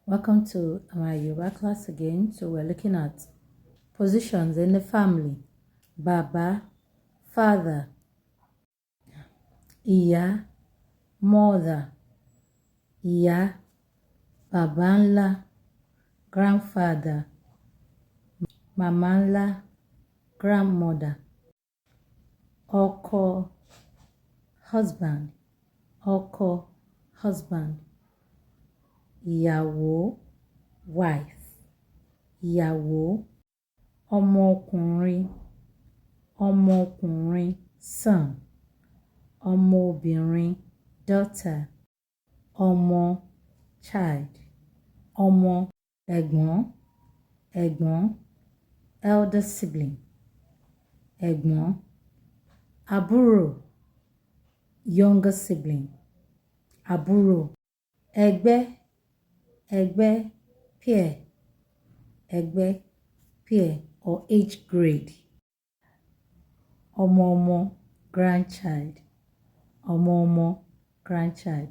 Welcome to my Yoruba class again. So we're looking at positions in the family. Baba, father. Ìyá, mother. Ìyá, bàbá ńlá, grandfather. Màmá ńlá, grandmother. Ọkọ, husband. Ọkọ, husband. Ìyàwó, wife. Ìyàwó, ọmọkùnrin, ọmọkùnrin, son. Ọmọbìnrin, daughter. Ọmọ, child. Ọmọ, ẹ̀gbọ́n, ẹ̀gbọ́n, elder sibling. Ẹ̀gbọ́n, àbúrò, younger sibling. Àbúrò, ẹgbẹ́, ẹgbẹ́, peer. Ẹgbẹ́, peer or age grade. Ọmọ ọmọ, grandchild. Ọmọ ọmọ, grandchild.